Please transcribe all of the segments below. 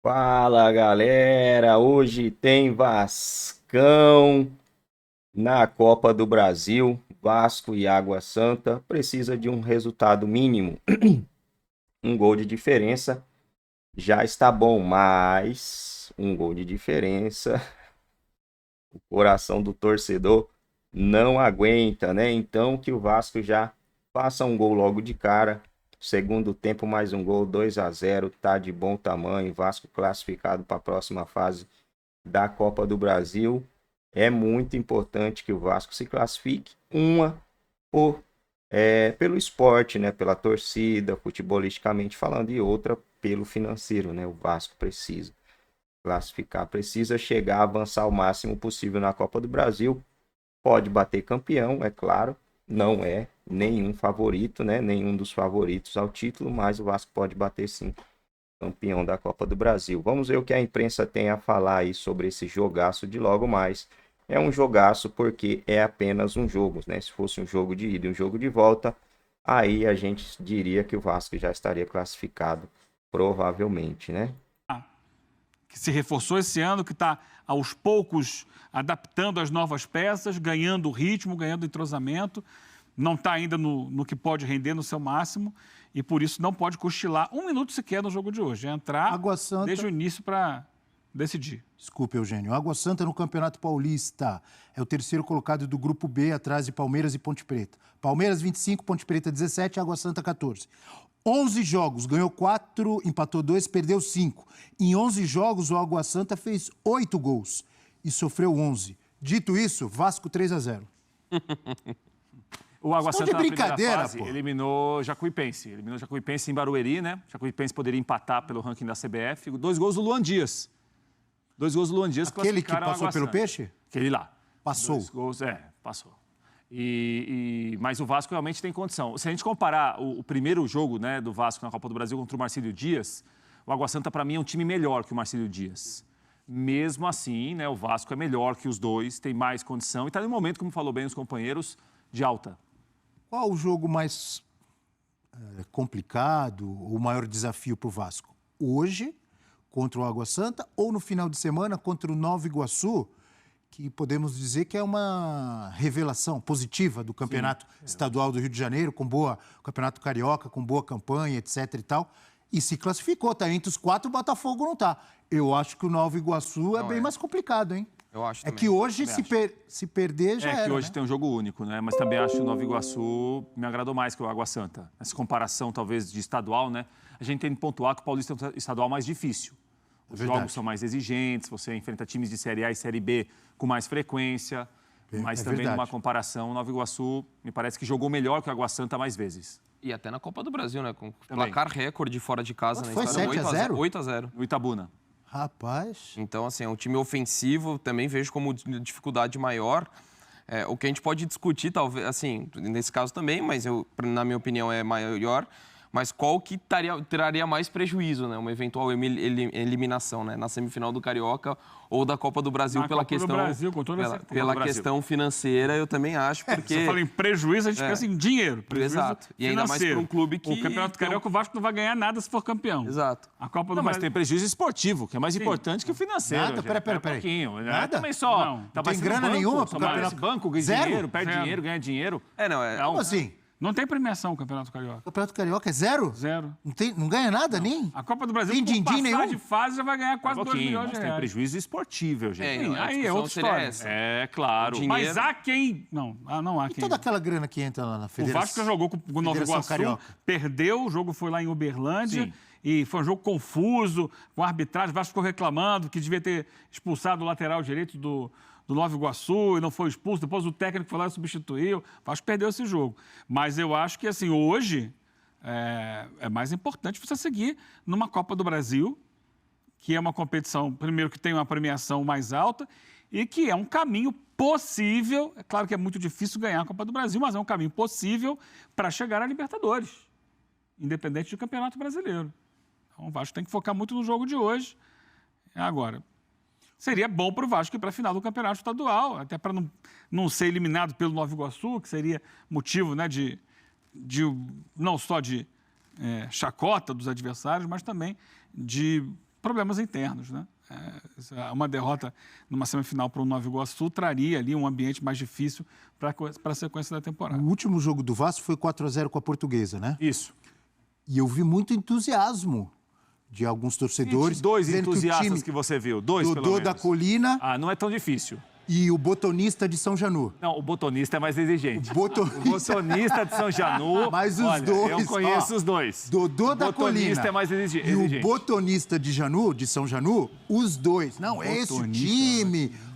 Fala galera, hoje tem Vascão na Copa do Brasil. Vasco e Água Santa precisa de um resultado mínimo, um gol de diferença já está bom, mas um gol de diferença, o coração do torcedor não aguenta, né? Então que o Vasco já faça um gol logo de cara. Segundo tempo, mais um gol, 2-0, tá de bom tamanho. Vasco classificado para a próxima fase da Copa do Brasil. É muito importante que o Vasco se classifique, uma pelo esporte, né, pela torcida, futebolisticamente falando, e outra pelo financeiro, né? O Vasco precisa classificar, precisa chegar, avançar o máximo possível na Copa do Brasil. Pode bater campeão, é claro, não é nenhum favorito, né? Nenhum dos favoritos ao título, mas o Vasco pode bater sim campeão da Copa do Brasil. Vamos ver o que a imprensa tem a falar aí sobre esse jogaço de logo mais. É um jogaço porque é apenas um jogo, né? Se fosse um jogo de ida e um jogo de volta, aí a gente diria que o Vasco já estaria classificado, provavelmente, né? Que se reforçou esse ano, que está aos poucos adaptando as novas peças, ganhando ritmo, ganhando entrosamento, não está ainda no que pode render no seu máximo e por isso não pode cochilar um minuto sequer no jogo de hoje. É entrar Água Santa... desde o início para decidir. Desculpe, Eugênio. Água Santa no Campeonato Paulista é o terceiro colocado do Grupo B, atrás de Palmeiras e Ponte Preta. Palmeiras 25, Ponte Preta 17, Água Santa 14. 11 jogos, ganhou 4, empatou 2, perdeu 5. Em 11 jogos, o Água Santa fez 8 gols e sofreu 11. Dito isso, Vasco 3-0. O Água Santa, de brincadeira, fase, pô. Eliminou Jacuipense em Barueri, né? Jacuipense poderia empatar pelo ranking da CBF. 2 gols do Luan Dias. 2 gols do Luan Dias. Aquele que passou pelo Peixe? Aquele lá. Passou. 2 gols, passou. Mas o Vasco realmente tem condição. Se a gente comparar o primeiro jogo, né, do Vasco na Copa do Brasil contra o Marcílio Dias, o Água Santa, para mim, é um time melhor que o Marcílio Dias. Mesmo assim, né, o Vasco é melhor que os dois, tem mais condição e está no momento, como falou bem os companheiros, de alta. Qual o jogo mais complicado, o maior desafio para o Vasco? Hoje, contra o Água Santa, ou no final de semana contra o Nova Iguaçu, que podemos dizer que é uma revelação positiva do Campeonato Estadual do Rio de Janeiro, com boa Campeonato Carioca, com boa campanha, etc. e tal, e se classificou, está entre os 4, o Botafogo não está. Eu acho que o Nova Iguaçu é bem mais complicado, hein? Eu acho também. É que hoje, se perder, já era. É que hoje, né? tem um jogo único, né? Mas também acho que o Nova Iguaçu me agradou mais que o Água Santa. Essa comparação, talvez, de estadual, né? A gente tem que pontuar que o Paulista é um estadual mais difícil. Os jogos são mais exigentes, você enfrenta times de Série A e Série B com mais frequência, mas também numa comparação, o Nova Iguaçu me parece que jogou melhor que o Água Santa mais vezes. E até na Copa do Brasil, né? Com placar recorde fora de casa. Foi 7-0? 8-0. No Itabuna. Rapaz... Então, assim, é um time ofensivo, também vejo como dificuldade maior. O que a gente pode discutir, talvez, assim, nesse caso também, mas na minha opinião é maior, mas qual que traria mais prejuízo, né? Uma eventual eliminação, né? Na semifinal do Carioca ou da Copa do Brasil pela questão financeira, eu também acho, porque... Você fala em prejuízo, a gente pensa em dinheiro. Exato. E ainda mais para um clube que... O Campeonato Carioca, o Vasco não vai ganhar nada se for campeão. Exato. A Copa do Brasil... Mas tem prejuízo esportivo, que é mais importante que o financeiro. Nada, peraí. Nada? Também só... Não tem grana nenhuma pro Campeonato. Banco, ganha dinheiro, perde dinheiro, ganha dinheiro. Como assim? Não tem premiação o Campeonato Carioca. O Campeonato Carioca é zero? Zero. Não ganha nada, nem? A Copa do Brasil, tem din-din nenhum? de fase, já vai ganhar quase 2 milhões de reais. Tem prejuízo esportivo, gente. Aí é outra história. É, claro. Dinheiro... Mas há quem... Não há quem... E toda aquela grana que entra lá na Federação? O Vasco já jogou com o Nova Iguaçu, Carioca. Perdeu, o jogo foi lá em Uberlândia, e foi um jogo confuso, com a arbitragem, o Vasco ficou reclamando que devia ter expulsado o lateral direito do Nova Iguaçu e não foi expulso, depois o técnico foi lá e substituiu, o Vasco perdeu esse jogo. Mas eu acho que, assim, hoje é mais importante você seguir numa Copa do Brasil, que é uma competição, primeiro, que tem uma premiação mais alta e que é um caminho possível, é claro que é muito difícil ganhar a Copa do Brasil, mas é um caminho possível para chegar à Libertadores, independente do Campeonato Brasileiro. Então o Vasco tem que focar muito no jogo de hoje. Agora, seria bom para o Vasco ir para a final do Campeonato Estadual, até para não ser eliminado pelo Nova Iguaçu, que seria motivo, né, não só de chacota dos adversários, mas também de problemas internos, né? Uma derrota numa semifinal para o Nova Iguaçu traria ali um ambiente mais difícil para a sequência da temporada. O último jogo do Vasco foi 4-0 com a Portuguesa, né? Isso. E eu vi muito entusiasmo de alguns torcedores. Dois dizendo entusiastas que você viu. Dois, pelo Dodô menos. da Colina Não é tão difícil. e o botonista de São Janu. Não, o botonista é mais exigente. O Botonista, botonista de São Janu. Mas os olha, dois, eu conheço ó, os dois. Dodô da O botonista Colina é mais exigente. e o botonista de Janu, de São Janu, os dois. Não, é esse o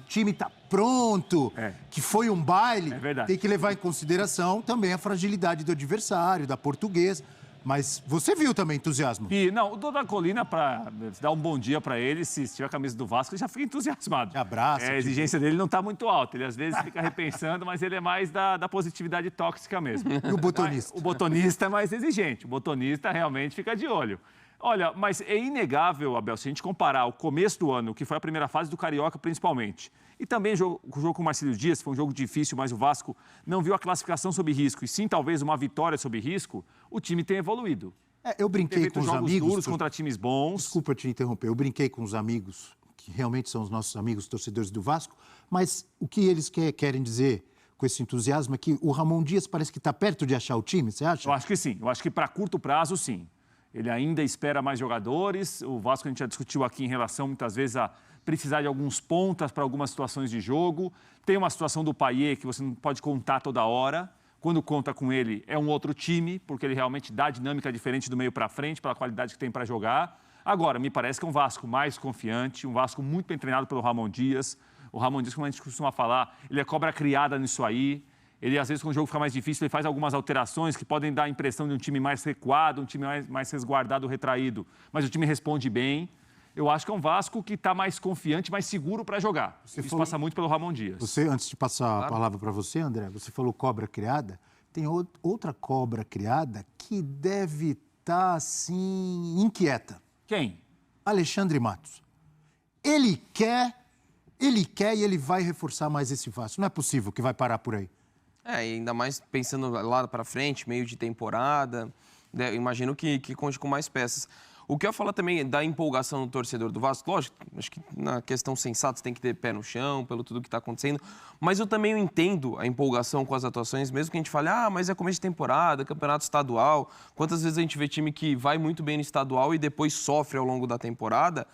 time tá pronto, que foi um baile. É verdade. Tem que levar em consideração também a fragilidade do adversário, da Portuguesa. Mas você viu também entusiasmo? E, não, o Dodô da Colina, para dar um bom dia para ele, se tiver a camisa do Vasco, ele já fica entusiasmado. Te abraça. A exigência dele não está muito alta. Ele às vezes fica repensando, mas ele é mais da positividade tóxica mesmo. E o botonista? Mas o botonista é mais exigente. O botonista realmente fica de olho. Olha, mas é inegável, Abel, se a gente comparar o começo do ano, que foi a primeira fase do Carioca principalmente, e também o jogo com o Marcílio Dias, foi um jogo difícil, mas o Vasco não viu a classificação sob risco, e sim talvez uma vitória sob risco, o time tem evoluído. Eu brinquei com os jogos amigos. duros contra times bons. Desculpa te interromper. Eu brinquei com os amigos, que realmente são os nossos amigos torcedores do Vasco, mas o que eles querem dizer com esse entusiasmo é que o Ramon Dias parece que está perto de achar o time, você acha? Eu acho que sim. Eu acho que para curto prazo, sim. Ele ainda espera mais jogadores. O Vasco a gente já discutiu aqui em relação, muitas vezes, a precisar de alguns pontas para algumas situações de jogo. Tem uma situação do Payet que você não pode contar toda hora. Quando conta com ele, é um outro time, porque ele realmente dá dinâmica diferente do meio para frente, pela qualidade que tem para jogar. Agora, me parece que é um Vasco mais confiante, um Vasco muito bem treinado pelo Ramon Dias. O Ramon Dias, como a gente costuma falar, ele é cobra criada nisso aí. Ele, às vezes, quando o jogo fica mais difícil, ele faz algumas alterações que podem dar a impressão de um time mais recuado, um time mais resguardado, retraído. Mas o time responde bem. Eu acho que é um Vasco que está mais confiante, mais seguro para jogar. Isso passa muito pelo Ramon Dias. Você, antes de passar a palavra para você, André, você falou cobra criada. Tem outra cobra criada que deve estar, assim, inquieta. Quem? Alexandre Matos. Ele quer e ele vai reforçar mais esse Vasco. Não é possível que vai parar por aí. E ainda mais pensando lá para frente, meio de temporada, né, imagino que conte com mais peças. O que eu ia falar também da empolgação do torcedor do Vasco, lógico, acho que na questão sensata você tem que ter pé no chão, pelo tudo que está acontecendo, mas eu também entendo a empolgação com as atuações, mesmo que a gente fale, mas é começo de temporada, campeonato estadual, quantas vezes a gente vê time que vai muito bem no estadual e depois sofre ao longo da temporada.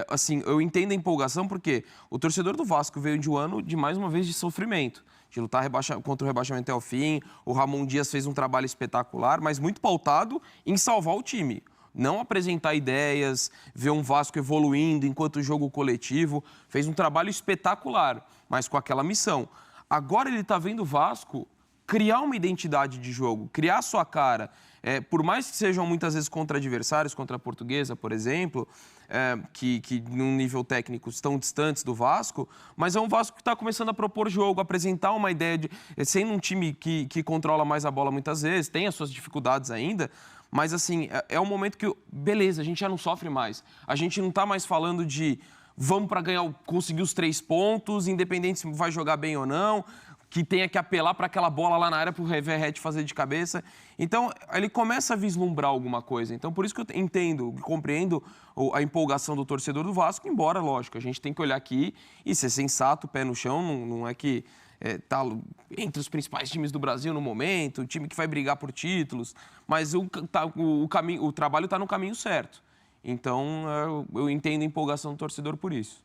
Assim, eu entendo a empolgação porque o torcedor do Vasco veio de um ano de, mais uma vez, de sofrimento, de lutar contra o rebaixamento até o fim. O Ramon Dias fez um trabalho espetacular, mas muito pautado em salvar o time. Não apresentar ideias, ver um Vasco evoluindo enquanto jogo coletivo. Fez um trabalho espetacular, mas com aquela missão. Agora ele está vendo o Vasco criar uma identidade de jogo, criar sua cara. Por mais que sejam muitas vezes contra adversários, contra a Portuguesa, por exemplo, que num nível técnico estão distantes do Vasco, mas é um Vasco que está começando a propor jogo, apresentar uma ideia de... Sendo um time que controla mais a bola muitas vezes, tem as suas dificuldades ainda, mas assim, é um momento que, beleza, a gente já não sofre mais. A gente não está mais falando de vamos para conseguir os 3 pontos, independente se vai jogar bem ou não, que tenha que apelar para aquela bola lá na área para o Verratti fazer de cabeça. Então, ele começa a vislumbrar alguma coisa. Então, por isso que eu entendo, compreendo a empolgação do torcedor do Vasco, embora, lógico, a gente tem que olhar aqui e ser sensato, pé no chão, não é que está entre os principais times do Brasil no momento, o time que vai brigar por títulos, mas o trabalho está no caminho certo. Então, eu entendo a empolgação do torcedor por isso.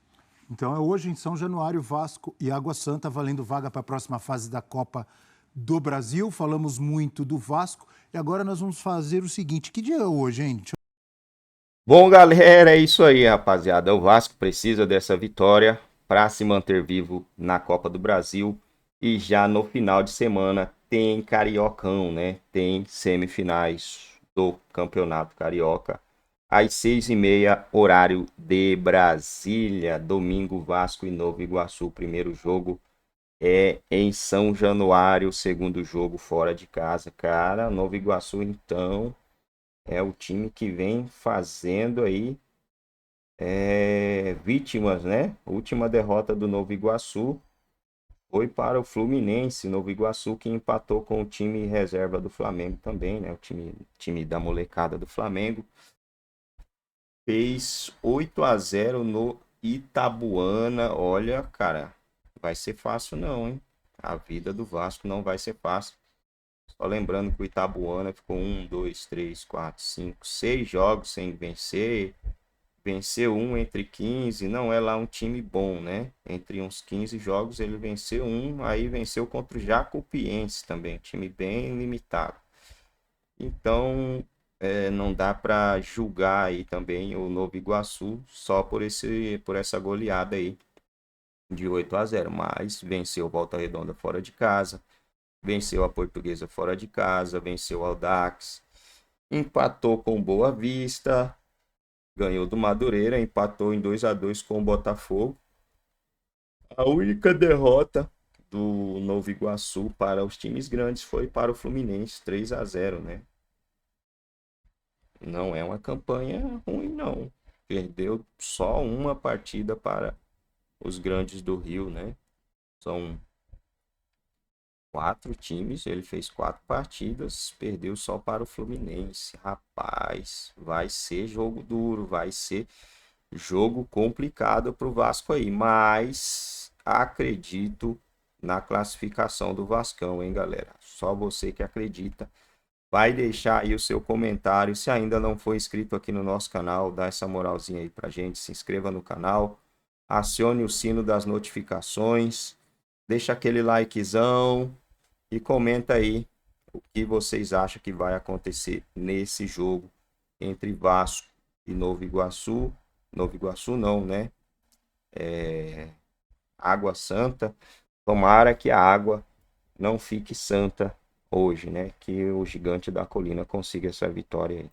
Então é hoje em São Januário, Vasco e Água Santa, valendo vaga para a próxima fase da Copa do Brasil. Falamos muito do Vasco e agora nós vamos fazer o seguinte. Que dia é hoje, hein? Bom, galera, é isso aí, rapaziada. O Vasco precisa dessa vitória para se manter vivo na Copa do Brasil. E já no final de semana tem Cariocão, né? Tem semifinais do Campeonato Carioca. Às 6h30, horário de Brasília. Domingo, Vasco e Nova Iguaçu. O primeiro jogo é em São Januário. O segundo jogo fora de casa. Cara, Nova Iguaçu, então, é o time que vem fazendo aí vítimas, né? A última derrota do Nova Iguaçu foi para o Fluminense. Nova Iguaçu que empatou com o time reserva do Flamengo também, né? O time da molecada do Flamengo. fez 8-0 no Itabuana. Olha, cara, vai ser fácil não, hein? A vida do Vasco não vai ser fácil. Só lembrando que o Itabuana ficou 1, 2, 3, 4, 5, 6 jogos sem vencer. Venceu um entre 15, não é lá um time bom, né? Entre uns 15 jogos ele venceu um, aí venceu contra o Jacupiense também, time bem limitado. Então, não dá para julgar aí também o Nova Iguaçu só por essa goleada aí de 8-0, mas venceu o Volta Redonda fora de casa, venceu a Portuguesa fora de casa, venceu o Audax, empatou com Boa Vista, ganhou do Madureira, empatou em 2-2 com o Botafogo. A única derrota do Nova Iguaçu para os times grandes foi para o Fluminense, 3-0, né? Não é uma campanha ruim, não. Perdeu só uma partida para os grandes do Rio, né? São 4 times, ele fez 4 partidas, perdeu só para o Fluminense. Rapaz, vai ser jogo duro, vai ser jogo complicado para o Vasco aí, mas acredito na classificação do Vascão, hein, galera? Só você que acredita. Vai deixar aí o seu comentário. Se ainda não for inscrito aqui no nosso canal, dá essa moralzinha aí pra gente. Se inscreva no canal, acione o sino das notificações, deixa aquele likezão e comenta aí o que vocês acham que vai acontecer nesse jogo entre Vasco e Nova Iguaçu. Nova Iguaçu não, né? Água Santa. Tomara que a água não fique santa hoje, né? Que o Gigante da Colina consiga essa vitória aí.